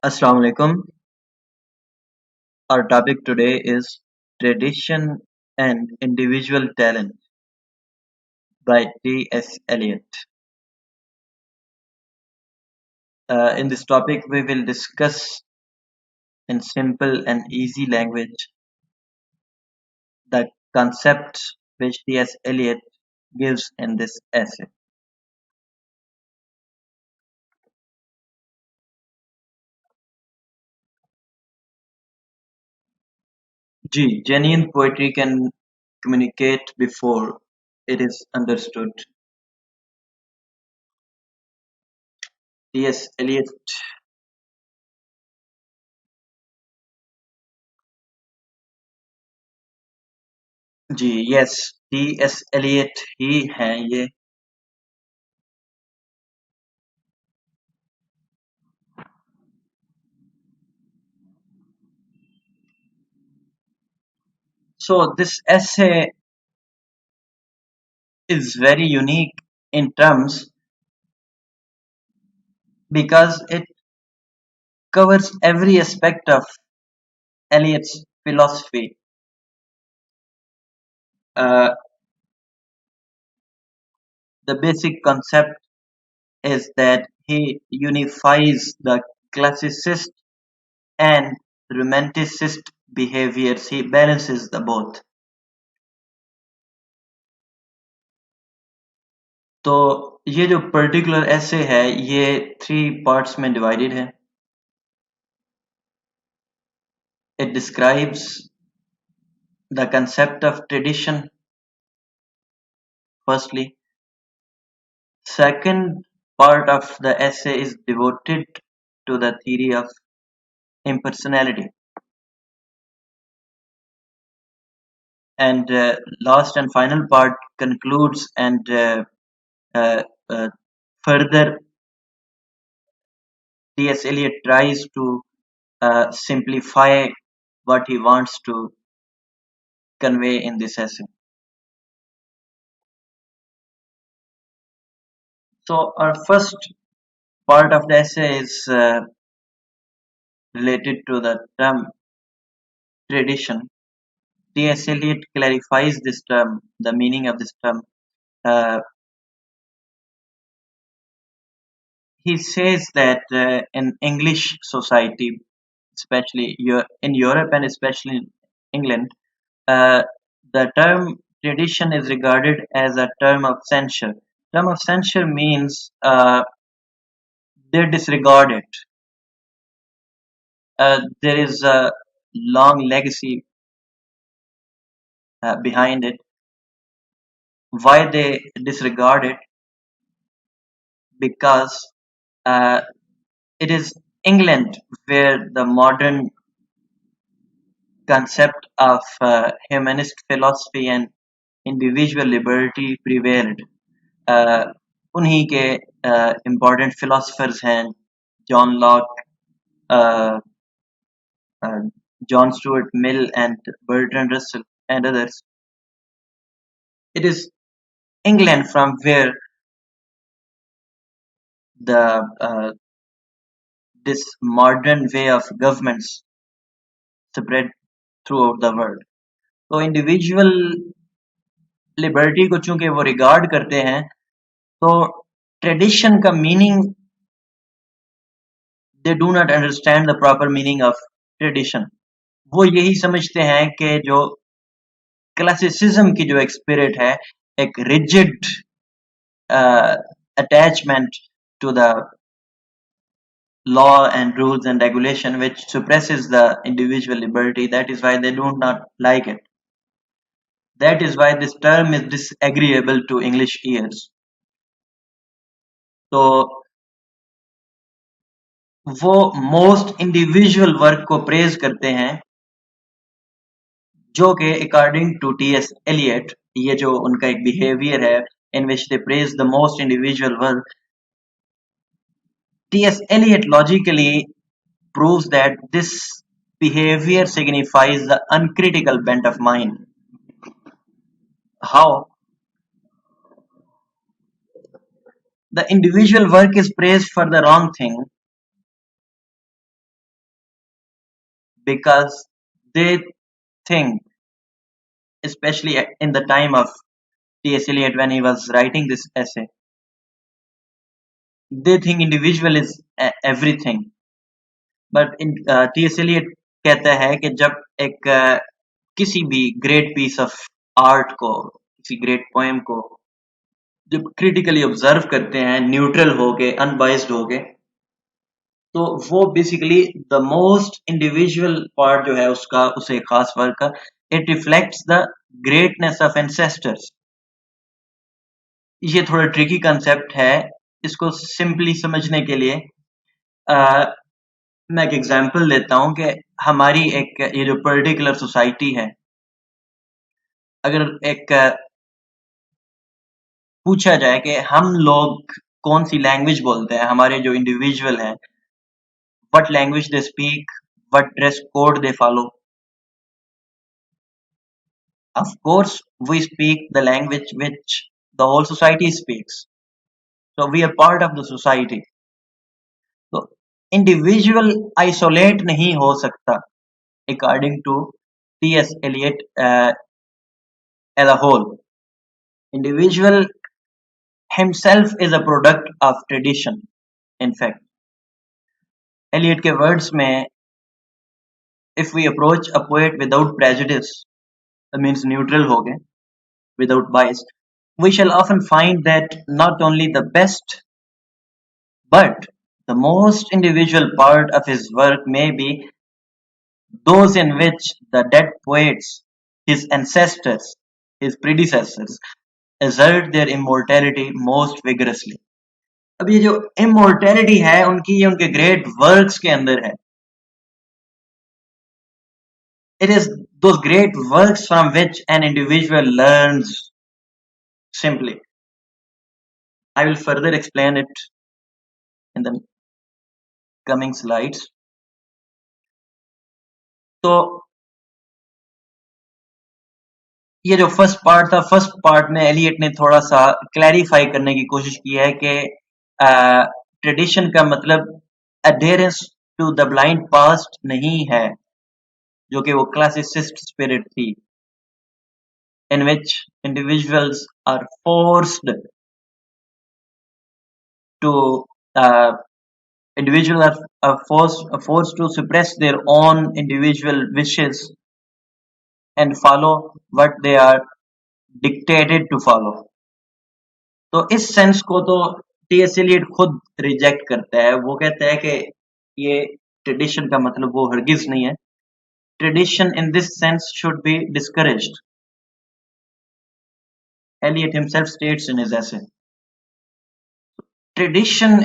Assalamu alaikum. Our topic today is Tradition and Individual Talent by T.S. Eliot. In this topic, we will discuss in simple and easy language the concepts which T.S. Eliot gives in this essay. G. Genuine poetry can communicate before it is understood. T.S. Eliot. जी yes T.S. Eliot ही हैं ये. So this essay is very unique in terms because it covers every aspect of Eliot's philosophy. Uh, the basic concept is that he unifies the classicist and romanticist behaviors. He balances the both. तो ये जो particular ऐसे है ये 3 parts में divided है. It describes the concept of tradition firstly. Second part of the essay is devoted to the theory of impersonality. And last and final part concludes and uh, uh, further T.S. Eliot tries to simplify what he wants to convey in this essay. So our first part of the essay is related to the term tradition. T.S. Eliot clarifies this term, the meaning of this term. Uh, he says that in English society, especially in Europe and especially in England, uh, the term tradition is regarded as a term of censure. Term of censure means they disregard it. There is a long legacy behind it. Why they disregard it? Because uh, it is England where the modern concept of humanist philosophy and individual liberty prevailed. uh, उन्हीं के important philosophers हैं John Locke, uh, uh, John Stuart Mill, and Bertrand Russell, and others. It is England from where the this modern way of governments spread throughout the world. तो individual liberty को चूंकि वो regard करते हैं तो tradition का meaning they do not understand the proper meaning of tradition. वो यही समझते हैं कि जो क्लासिसिज्म की जो एक स्पिरिट है, एक rigid attachment to the law and rules and regulation which suppresses the individual liberty, that is why they do not like it. That is why this term is disagreeable to English ears. तो वो most individual work को praise करते हैं जो कि according to T.S.. Elliott, ये जो उनका एक बिहेवियर है in which they praise the most individual work, T S. Eliot logically proves that this behavior signifies the uncritical bent of mind. How? The individual work is praised for the wrong thing, because they think, especially in the time of T.S. Eliot when he was writing this essay, they think individual is everything. But T S Eliot कहता है कि जब एक किसी भी great piece of art को, किसी great poem को जब क्रिटिकली ऑब्जर्व करते हैं, न्यूट्रल हो गए, अनबाइस्ड हो गए, तो वो basically the most individual part जो है उसका, उसे खास वर्क का, it reflects the greatness of ancestors. ये थोड़ा ट्रिकी कंसेप्ट है. इसको सिंपली समझने के लिए मैं एक एग्जांपल देता हूं कि हमारी एक ये जो पर्टिकुलर सोसाइटी है, अगर एक पूछा जाए कि हम लोग कौन सी लैंग्वेज बोलते हैं, हमारे जो इंडिविजुअल हैं, what language they speak, what dress code they follow, of course we speak the language which the whole society speaks, so we are part of the society. तो इंडिविजुअल आइसोलेट नहीं हो सकता according to T.S. Eliot as a whole. Individual himself is a product of tradition. In fact, Eliot के words में, if we approach a poet without prejudice, that means neutral हो गए, without bias, we shall often find that not only the best but the most individual part of his work may be those in which the dead poets, his ancestors, his predecessors, assert their immortality most vigorously. अब ये जो immortality है उनकी, ये उनके great works के अंदर है. It is those great works from which an individual learns. Simply, I will further explain it in the coming slides. तो ये जो फर्स्ट पार्ट था, फर्स्ट पार्ट में एलियट ने थोड़ा सा क्लैरिफाई करने की कोशिश की है कि ट्रेडिशन का मतलब adherence to the blind past नहीं है, जो कि वो क्लासिसिस्ट स्पिरिट थी, in which individuals are forced to forced to suppress their own individual wishes and follow what they are dictated to follow. तो इस सेंस को तो टी.एस. एलियट खुद रिजेक्ट करता है. वो कहता है कि ये ट्रेडिशन का मतलब वो हरगिज नहीं है. Tradition in this sense should be discouraged. Eliot himself states in his essay. Tradition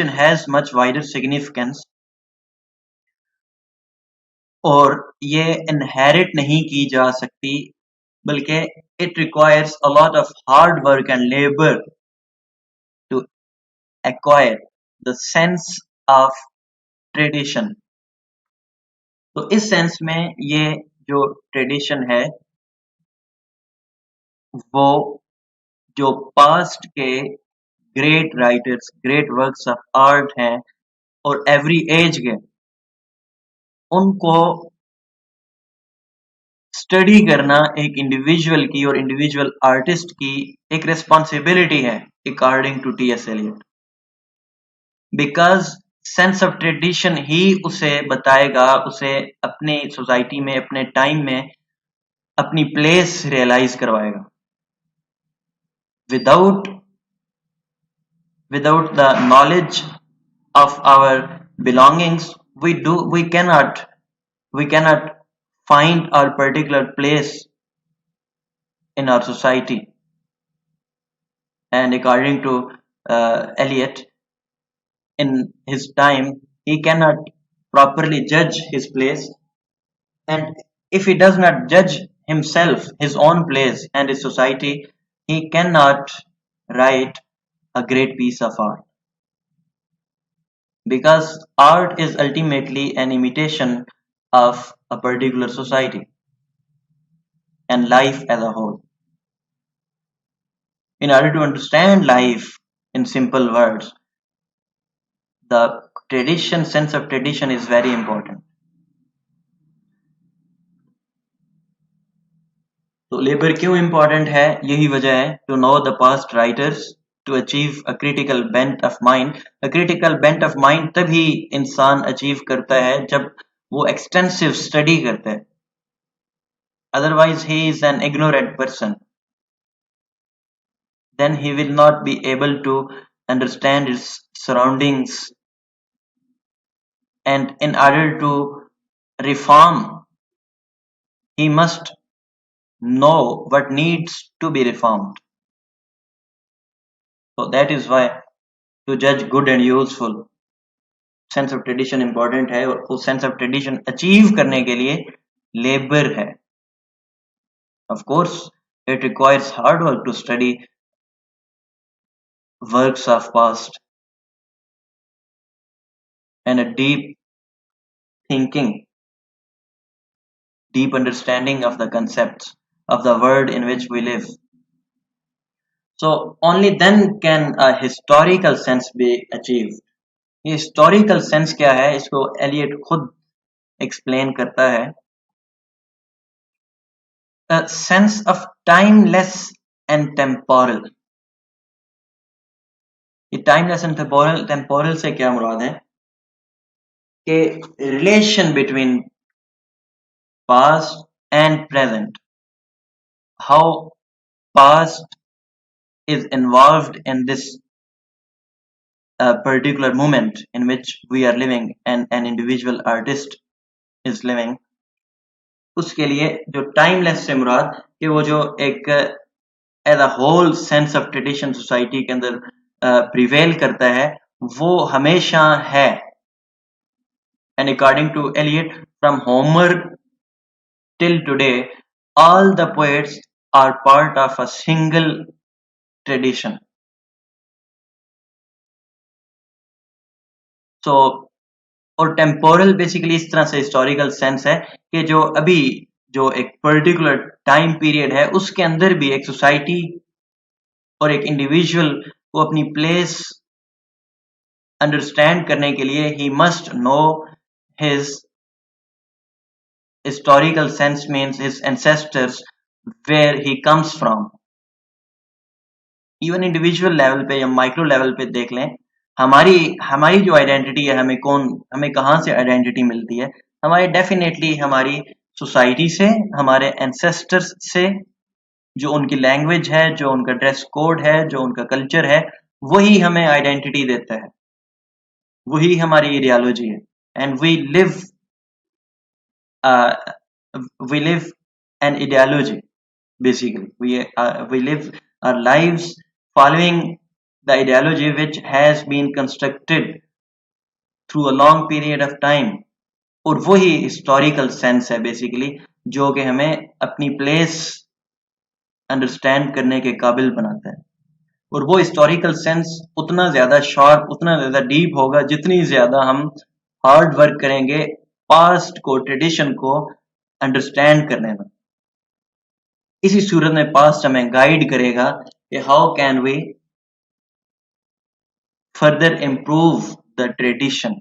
has much wider significance, और ये inherit नहीं की जा सकती, बल्कि it requires a lot of hard work and labor to acquire the sense of tradition. तो इस sense में ये जो ट्रेडिशन है वो जो पास्ट के great writers, great works of art हैं और एवरी एज के, उनको स्टडी करना एक इंडिविजुअल की और इंडिविजुअल आर्टिस्ट की एक रिस्पॉन्सिबिलिटी है according to T.S.. Eliot, because sense of tradition ही उसे बताएगा, उसे अपनी सोसाइटी में, अपने टाइम में अपनी प्लेस रियलाइज करवाएगा. without the knowledge of our belongings, we cannot find our particular place in our society. And according to Eliot, in his time he cannot properly judge his place, and if he does not judge himself, his own place and his society, he cannot write a great piece of art, because art is ultimately an imitation of a particular society and life as a whole. In order to understand life in simple words, the tradition, sense of tradition is very important. तो labour क्यों important है? यही वजह है. To know the past writers, to achieve a critical bent of mind. A critical bent of mind तभी इंसान achieve करता है जब वो एक्सटेंसिव स्टडी करता है. Otherwise, he is an ignorant person. Then he will not be able to understand his surroundings. And in order to reform, he must know what needs to be reformed. So that is why to judge good and useful, sense of tradition important है. और उस sense of tradition achieve करने के लिए labour है. Of course it requires hard work to study works of past and a thinking, deep understanding of the concepts of the world in which we live. So only then can a historical sense be achieved. ये historical sense क्या है? इसको Elliott खुद explain करता है. A sense of timeless and temporal. ये timeless and temporal से क्या मुराद है? कि relation between past and present. How past is involved in this particular moment in which we are living and an individual artist is living. उसके लिए जो timeless से मुराद कि वो जो एक as a whole sense of tradition society के अंदर प्रिवेल करता है वो हमेशा है. And according to Eliot, from Homer till today, all the poets are part of a single tradition. So, और टेम्पोरल बेसिकली इस तरह से हिस्टोरिकल सेंस है कि जो अभी जो एक पर्टिकुलर टाइम पीरियड है उसके अंदर भी एक सोसाइटी और एक इंडिविजुअल को अपनी प्लेस अंडरस्टैंड करने के लिए he must know his historical sense, means his ancestors, where he comes from. Even individual level पे या माइक्रो लेवल पे देख लें, हमारी हमारी जो आइडेंटिटी है, हमें कहाँ से आइडेंटिटी मिलती है? हमारे डेफिनेटली हमारी सोसाइटी से, हमारे एंसेस्टर्स से, जो उनकी लैंग्वेज है, जो उनका ड्रेस कोड है, जो उनका कल्चर है, वही हमें आइडेंटिटी देता है, वही हमारी आइडियोलॉजी है. And we live an ideology. Basically, we live our lives following the ideology which has been constructed through a long period of time. और वही historical sense है basically जो कि हमें अपनी place understand करने के काबिल बनाता है. और वो historical sense उतना ज्यादा sharp, उतना ज्यादा deep होगा जितनी ज्यादा हम hard work करेंगे past को, tradition को understand करने में. इसी सूरत में पास्ट हमें गाइड करेगा कि how can we further improve the tradition.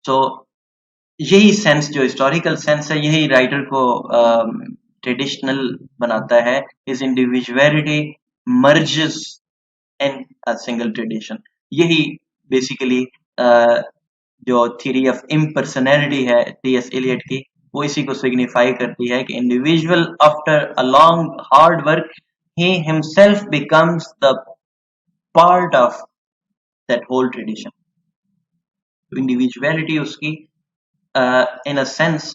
So यही सेंस जो हिस्टोरिकल सेंस है, यही राइटर को ट्रेडिशनल बनाता है. इस इंडिविजुअलिटी मर्जेस इन अ सिंगल ट्रेडिशन. यही बेसिकली जो थ्योरी ऑफ इम्पर्सनैलिटी है टी.एस. एलियट की, वो इसी को सिग्निफाई करती है कि individual after a long hard work he himself becomes the part of that whole tradition. तो इंडिविजुअलिटी उसकी इन अ सेंस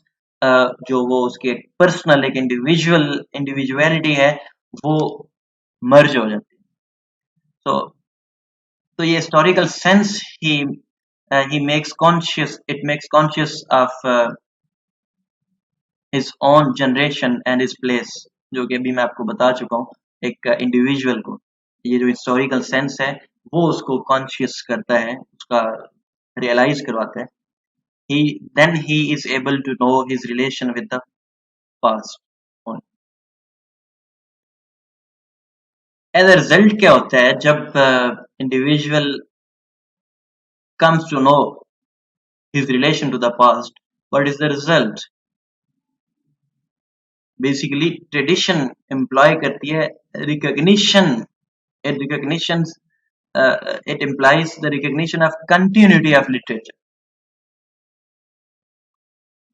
जो वो उसकी पर्सनल एक इंडिविजुअलिटी है वो मर्ज हो जाती है. तो ये historical sense he makes conscious, it makes conscious of his own generation and his place, जो कि अभी मैं आपको बता चुका हूँ. एक इंडिविजुअल को ये जो हिस्टोरिकल सेंस है वो उसको कॉन्शियस करता है, उसका रियलाइज करवाता है. then he is able to know his relation with the past. As a result क्या होता है जब individual comes to know his relation to the past? What is the result? Basically, tradition employ करती है recognition. It recognitions it implies the recognition of continuity of literature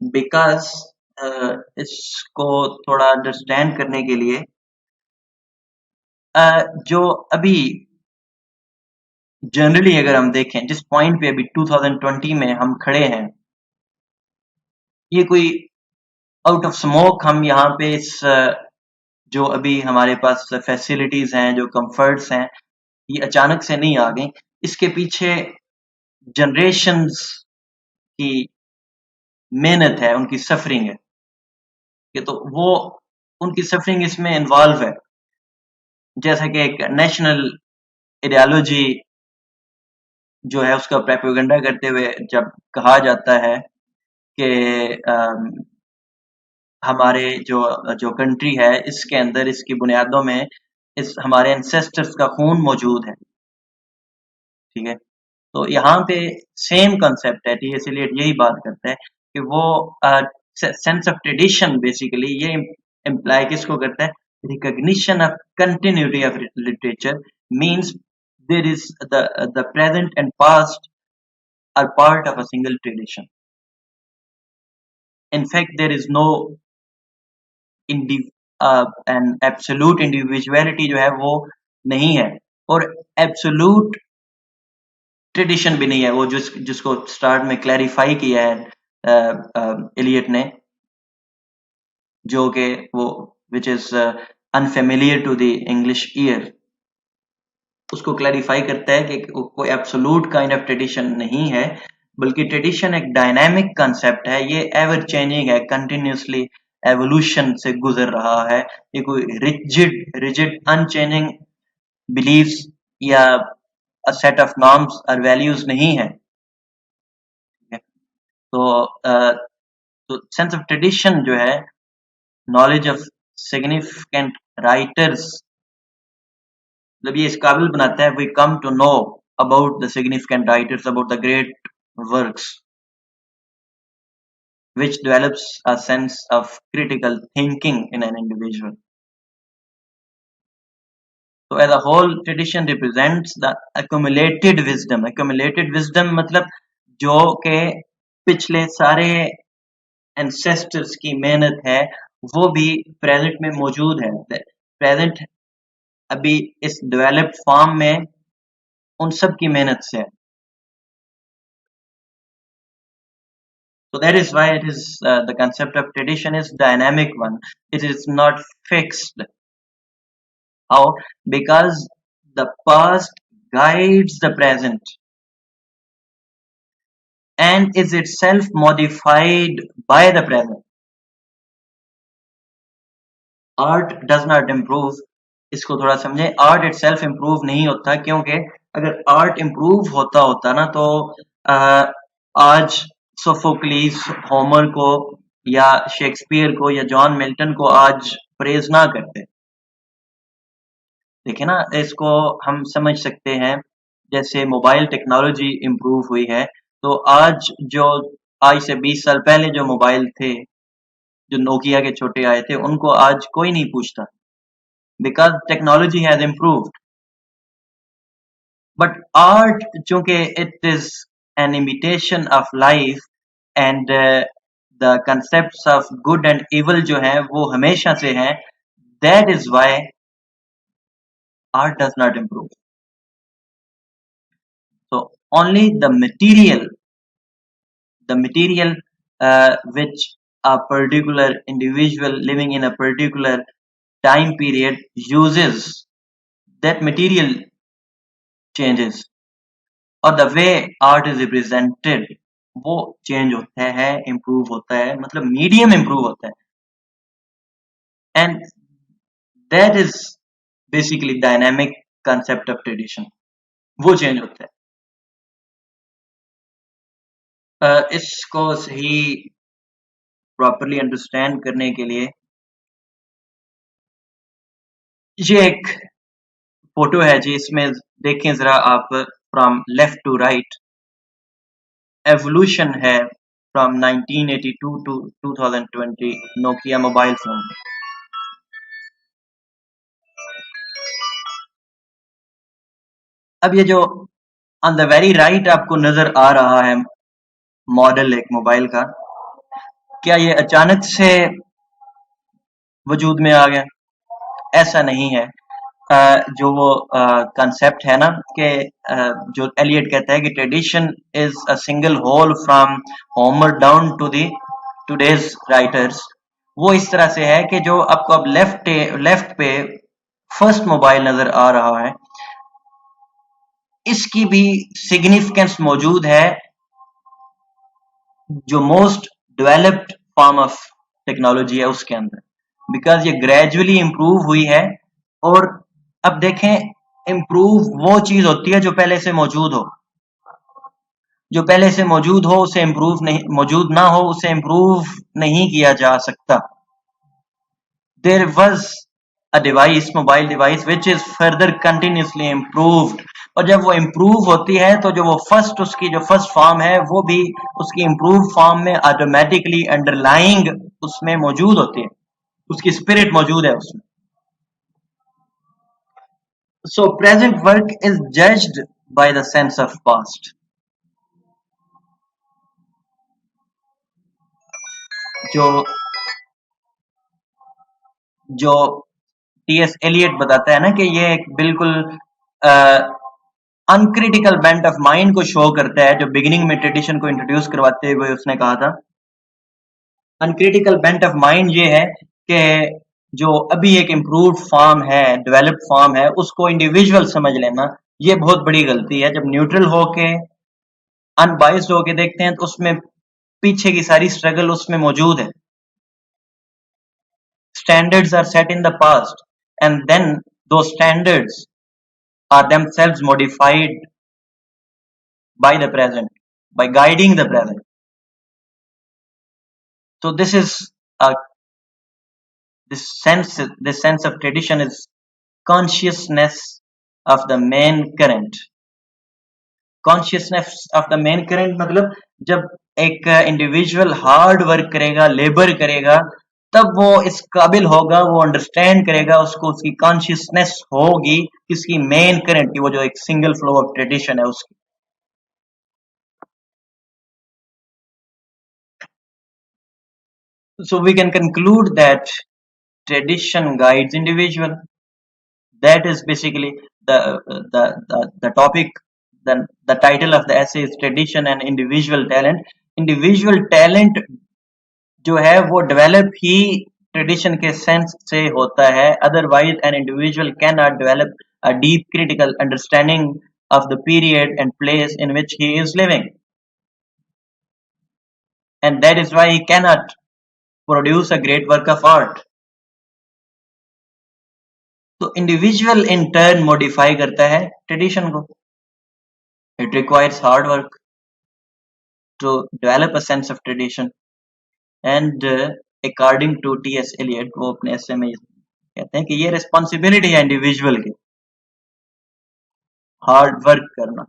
because इसको थोड़ा understand करने के लिए जो अभी जनरली अगर हम देखें जिस पॉइंट पे अभी 2020 में हम खड़े हैं, ये कोई आउट ऑफ स्मोक हम यहाँ पे इस जो अभी हमारे पास फैसिलिटीज हैं, जो कंफर्ट्स हैं, ये अचानक से नहीं आ गई। इसके पीछे जनरेशन्स की मेहनत है, उनकी सफरिंग है। ये तो वो उनकी सफरिंग इसमें इन्वॉल्व है। जैसा कि एक नेशनल आइडियोलॉजी जो है उसका प्रोपेगेंडा करते हुए जब कहा जाता है कि हमारे जो जो कंट्री है इसके अंदर इसकी बुनियादों में इस हमारे एंसेस्टर्स का खून मौजूद है, ठीक है। तो यहाँ पे सेम कंसेप्ट है, टीएस एलियट यही बात करता है कि वो सेंस ऑफ ट्रेडिशन बेसिकली ये इम्प्लाई किसको करता है, recognition of continuity of literature means there is the present and past are part of a single tradition. In fact, there is no an absolute individuality जो है वो नहीं है, और एब्सोल्यूट ट्रेडिशन भी नहीं है, वो जिसको स्टार्ट में क्लैरिफाई किया है एलियट ने, जो कि वो which is unfamiliar to the English ear, उसको क्लैरिफाई करता है कि कोई एब्सोल्यूट काइंड ऑफ ट्रेडिशन नहीं है, बल्कि ट्रेडिशन एक डायनामिक कंसेप्ट है, ये एवर चेंजिंग है, कंटिन्यूसली एवोल्यूशन से गुजर रहा है। ये कोई रिजिड रिजिड अनचेंजिंग बिलीव्स या अ सेट ऑफ नॉर्म्स और वैल्यूज नहीं है। तो सेंस ऑफ ट्रेडिशन जो है, नॉलेज ऑफ सिग्निफिकेंट राइटर्स, मतलब ये इस काबिल बनाता है, we come to know about the significant writers, about the great works, which develops a sense of critical thinking in an individual. So as a whole, tradition represents the accumulated wisdom. Accumulated wisdom मतलब जो के पिछले सारे ancestors की मेहनत है वो भी प्रेजेंट में मौजूद है। प्रेजेंट अभी इस डेवलप्ड फॉर्म में उन सब की मेहनत से है। So that is why it is the concept of tradition is dynamic one. It is not fixed. How? Because the past guides the present and is itself modified by the present. Art does not improve. इसको थोड़ा समझें, art itself improve नहीं होता, क्योंकि अगर art improve होता ना तो आज सोफोक्लीस होमर को या शेक्सपियर को या जॉन मिल्टन को आज प्रेज ना करते। देखिए ना, इसको हम समझ सकते हैं, जैसे मोबाइल टेक्नोलॉजी इम्प्रूव हुई है, तो आज से 20 साल पहले जो मोबाइल थे, जो नोकिया के छोटे आए थे, उनको आज कोई नहीं पूछता, because technology has improved. But art चूंकि it is an imitation of life and the concepts of good and evil जो है वो हमेशा से हैं, that is why art does not improve. So only the material which a particular individual living in a particular time period uses, that material changes, or the way art is represented वो change होता है, improve होता है, मतलब medium improve होता है, and that is basically dynamic concept of tradition, वो change होता है। इसको सही प्रॉपरली अंडरस्टैंड करने के लिए ये एक फोटो है जी, इसमें देखें जरा आप, from left to right evolution है from 1982 to 2020 Nokia mobile phone. अब ये जो ऑन द वेरी राइट आपको नजर आ रहा है मॉडल एक मोबाइल का, क्या ये अचानक से वजूद में आ गया? ऐसा नहीं है। जो वो कंसेप्ट है ना कि जो एलियट कहता है कि tradition is a single whole from Homer down to the today's writers, वो इस तरह से है कि जो आपको अब लेफ्ट पे फर्स्ट मोबाइल नजर आ रहा है, इसकी भी सिग्निफिकेंस मौजूद है, जो most developed form of technology है उसके अंदर, बिकॉज ये ग्रेजुअली इम्प्रूव हुई है। और अब देखें, इम्प्रूव वो चीज होती है जो पहले से मौजूद हो, जो पहले से मौजूद हो उसे इम्प्रूव नहीं, मौजूद ना हो उसे इम्प्रूव नहीं किया जा सकता। There was a device, mobile device which is further continuously improved, और जब वो इम्प्रूव होती है तो जो वो फर्स्ट, उसकी जो फर्स्ट फॉर्म है वो भी उसकी इम्प्रूव फॉर्म में ऑटोमेटिकली अंडरलाइंग उसमें मौजूद होती है, उसकी स्पिरिट मौजूद है उसमें। सो present work is judged by the sense of past. जो जो टीएस एलियट बताता है ना कि ये एक बिल्कुल अनक्रिटिकल बेंट ऑफ माइंड को शो करता है, जो बिगिनिंग में ट्रेडिशन को इंट्रोड्यूस करवाते हुए उसने कहा था। अनक्रिटिकल बेंट ऑफ माइंड ये है कि जो अभी एक इम्प्रूव्ड फॉर्म है, डेवलप्ड फॉर्म है, उसको इंडिविजुअल समझ लेना, ये बहुत बड़ी गलती है। जब न्यूट्रल होके, अनबाइस्ड होके देखते हैं तो उसमें पीछे की सारी स्ट्रगल उसमें मौजूद है। Standards are set in the past, and then those standards are themselves modified by the present, by guiding the present. So uh, this sense of tradition is consciousness of the main current. Consciousness of the main current मतलब जब एक individual hard work करेगा, labour करेगा, तब वो इस काबिल होगा, वो अंडरस्टैंड करेगा, उसको उसकी कॉन्शियसनेस होगी किसकी, मेन करंट की, वो जो एक सिंगल फ्लो ऑफ ट्रेडिशन है उसकी। So we can conclude that tradition guides individual. That is basically the topic. The title of the essay is tradition and individual talent. Individual talent जो है वो develop ही tradition के sense से होता है, otherwise an individual can not develop a deep critical understanding of the period and place in which he is living, and that is why he cannot produce a great work of art. तो individual in turn modify करता है tradition को. It requires hard work to develop a sense of tradition, and according to T.S.. Eliot, वो अपने ऐसे में कहते हैं कि ये रिस्पॉन्सिबिलिटी है इंडिविजुअल की, हार्ड वर्क करना.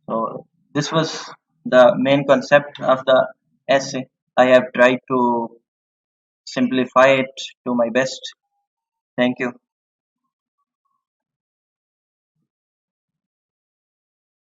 So this was the main concept of the essay. I have tried to simplify it to my best. Thank you.